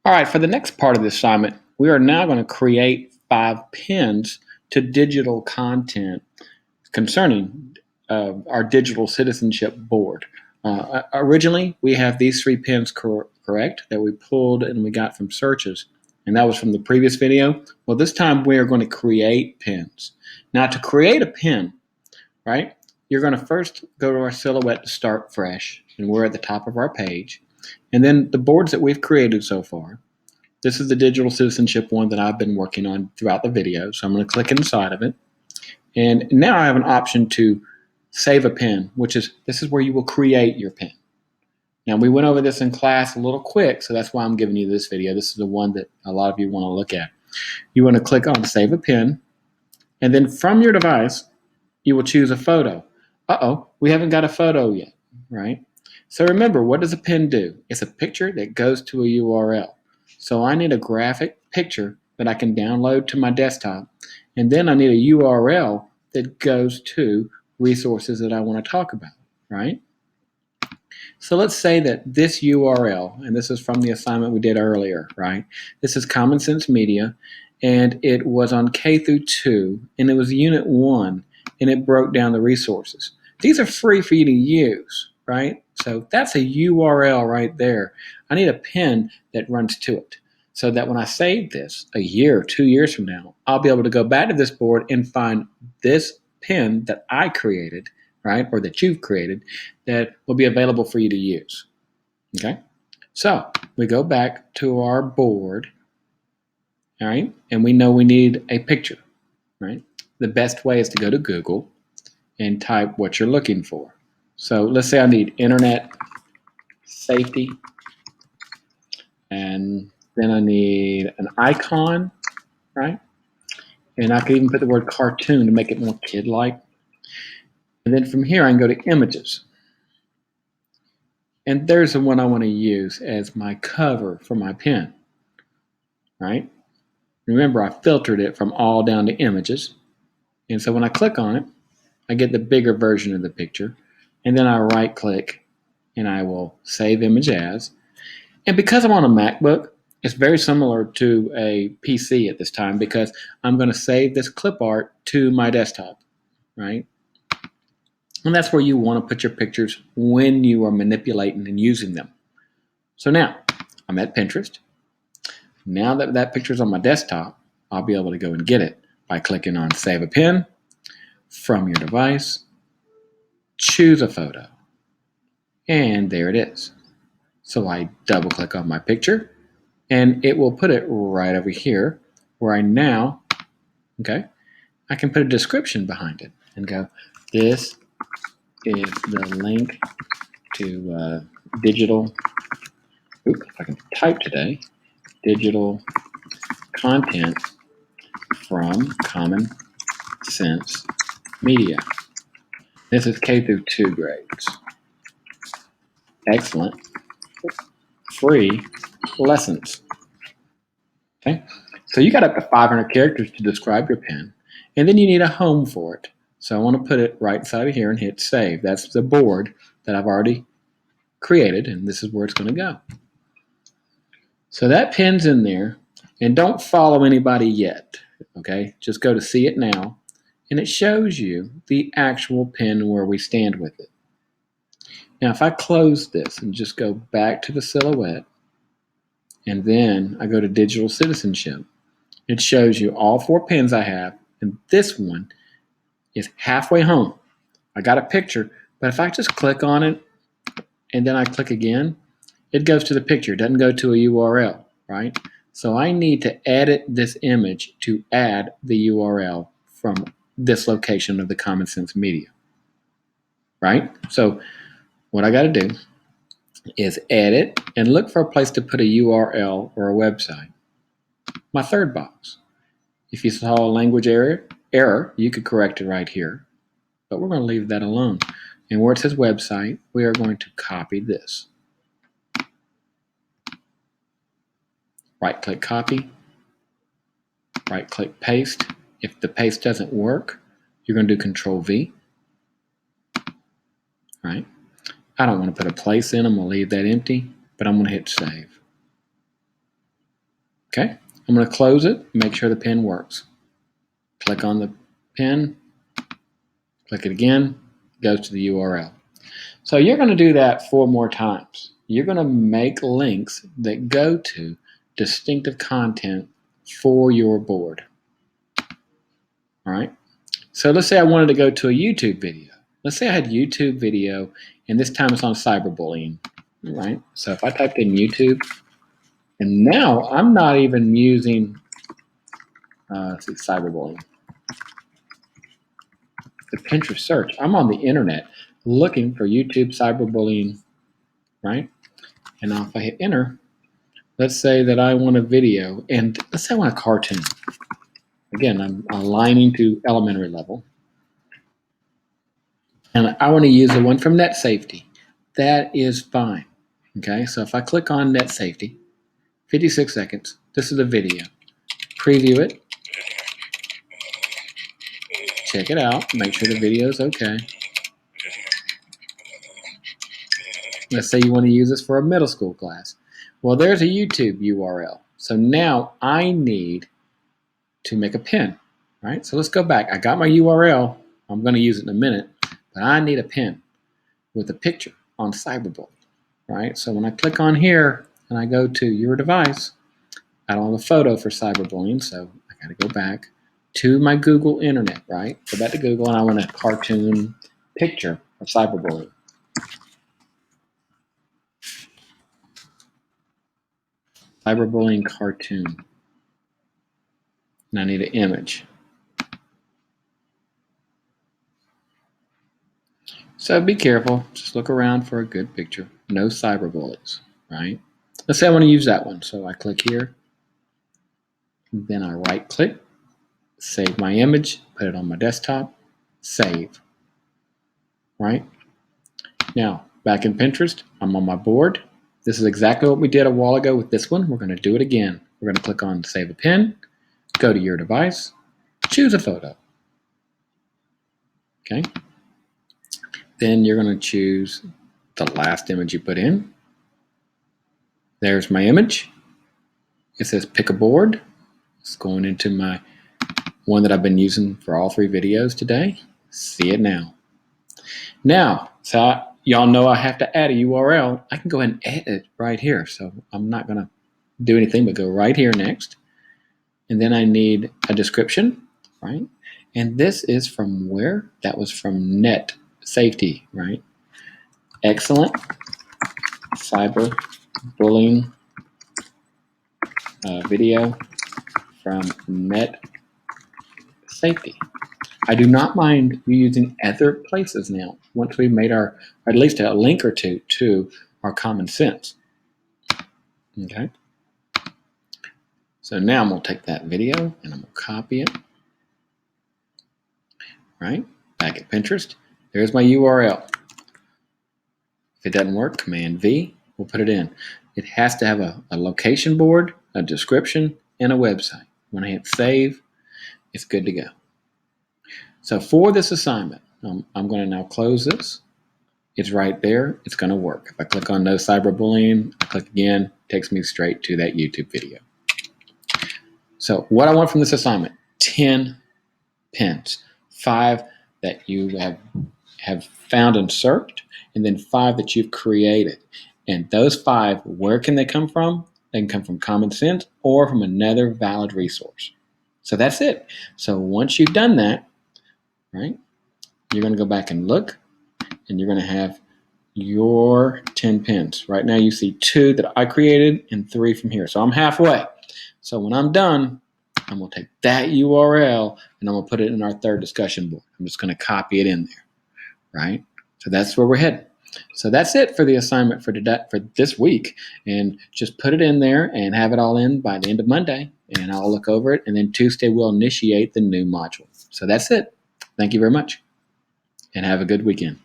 All right, for the next part of the assignment, we are now going to create 5 pins to digital content concerning our digital citizenship board. Originally, we have these 3 pins correct that we pulled and we got from searches, and that was from the previous video. Well, this time we are going to create pins. Now, to create a pin, right, you're going to first go to our silhouette to start fresh, and we're at the top of our page. And then the boards that we've created so far. This is the digital citizenship one that I've been working on throughout the video. So I'm going to click inside of it. And now I have an option to save a pin, this is where you will create your pin. Now, we went over this in class a little quick, so that's why I'm giving you this video. This is the one that a lot of you want to look at. You want to click on save a pin, and then from your device, you will choose a photo. We haven't got a photo yet, right? So remember, what does a pin do? It's a picture that goes to a URL. So I need a graphic picture that I can download to my desktop, and then I need a URL that goes to resources that I want to talk about, right? So let's say that this URL, and this is from the assignment we did earlier, right? This is Common Sense Media, and it was on K through 2, and it was Unit 1, and it broke down the resources. These are free for you to use, right? So that's a URL right there. I need a pin that runs to it so that when I save this a year or 2 years from now, I'll be able to go back to this board and find this pin that I created, right, or that you've created, that will be available for you to use. Okay? So we go back to our board, all right, and we know we need a picture, right? The best way is to go to Google and type what you're looking for. So let's say I need internet safety, and then I need an icon, right? And I could even put the word cartoon to make it more kid-like. And then from here, I can go to images. And there's the one I want to use as my cover for my pen, right? Remember, I filtered it from all down to images. And so when I click on it, I get the bigger version of the picture. And then I right-click, and I will save image as. And because I'm on a MacBook, it's very similar to a PC at this time because I'm going to save this clip art to my desktop, right? And that's where you want to put your pictures when you are manipulating and using them. So now I'm at Pinterest. Now that that picture is on my desktop, I'll be able to go and get it by clicking on Save a Pin from your device, choose a photo, and there it is. So I double click on my picture, and it will put it right over here where I now, okay, I can put a description behind it and go, this is the link to digital, if I can type today, digital content from Common Sense Media. This is K through 2 grades. Excellent. Free lessons. Okay, so you got up to 500 characters to describe your pen, and then you need a home for it. So I want to put it right side of here and hit save. That's the board that I've already created, and this is where it's going to go. So that pin's in there, and don't follow anybody yet, okay? Just go to see it now, and it shows you the actual pin where we stand with it. Now, if I close this and just go back to the silhouette, and then I go to digital citizenship, it shows you all 4 pins I have, and this one is halfway home. I got a picture, but if I just click on it and then I click again, it goes to the picture. It doesn't go to a URL, right? So I need to edit this image to add the URL from this location of the Common Sense Media, right? So what I got to do is edit and look for a place to put a URL or a website. My third box. If you saw a language error, you could correct it right here, but we're going to leave that alone. And where it says website, we are going to copy this. Right-click copy, right-click paste. If the paste doesn't work, you're going to do Control-V, right? I don't want to put a place in. I'm going to leave that empty, but I'm going to hit save. Okay, I'm going to close it, make sure the pen works. Click on the pen, click it again, goes to the URL. So you're going to do that 4 more times. You're going to make links that go to distinctive content for your board. All right. So let's say I wanted to go to a YouTube video. Let's say I had YouTube video, and this time it's on cyberbullying, right? So if I typed in YouTube, and now I'm not even using let's see, cyberbullying. The Pinterest search. I'm on the internet looking for YouTube cyberbullying, right? And now if I hit enter, let's say that I want a video, and let's say I want a cartoon. Again, I'm aligning to elementary level. And I want to use the one from Net Safety. That is fine. Okay, so if I click on Net Safety, 56 seconds, this is the video. Preview it. Check it out. Make sure the video is okay. Let's say you want to use this for a middle school class. Well, there's a YouTube URL. So now I need to make a pin, right? So let's go back. I got my URL. I'm going to use it in a minute, but I need a pin with a picture on cyberbullying, right? So when I click on here and I go to your device, I don't have a photo for cyberbullying, so I got to go back to my Google Internet, right? Go back to Google, and I want a cartoon picture of cyberbullying. Cyberbullying cartoon. And I need an image. So be careful. Just look around for a good picture. No cyberbullies, right? Let's say I want to use that one. So I click here. Then I right click, save my image, put it on my desktop, save, right? Now, back in Pinterest, I'm on my board. This is exactly what we did a while ago with this one. We're going to do it again. We're going to click on Save a Pin, go to your device, choose a photo. Okay. Then you're going to choose the last image you put in. There's my image. It says pick a board. It's going into my one that I've been using for all 3 videos today. See it now. Now, so y'all know I have to add a URL. I can go ahead and add it right here. So I'm not going to do anything but go right here next. And then I need a description, right? And this is from where? That was from Net Safety, right? Excellent cyberbullying video from Net Safety. I do not mind you using other places now once we've made our, or at least a link or two to our common sense. Okay. So now I'm going to take that video and I'm going to copy it. Right? Back at Pinterest. There's my URL. If it doesn't work, Command V, we'll put it in. It has to have a location board, a description, and a website. When I hit save, it's good to go. So for this assignment, I'm going to now close this. It's right there. It's going to work. If I click on no cyberbullying, I click again, it takes me straight to that YouTube video. So what I want from this assignment, 10 pins, 5 that you have found and searched, and then 5 that you've created. And those 5, where can they come from? They can come from common sense or from another valid resource. So that's it. So once you've done that, right, you're going to go back and look, and you're going to have your 10 pins. Right now you see 2 that I created and 3 from here. So I'm halfway. So when I'm done, I'm going to take that URL and I'm going to put it in our 3rd discussion board. I'm just going to copy it in there, right? So that's where we're headed. So that's it for the assignment for this week. And just put it in there and have it all in by the end of Monday. And I'll look over it. And then Tuesday we'll initiate the new module. So that's it. Thank you very much. And have a good weekend.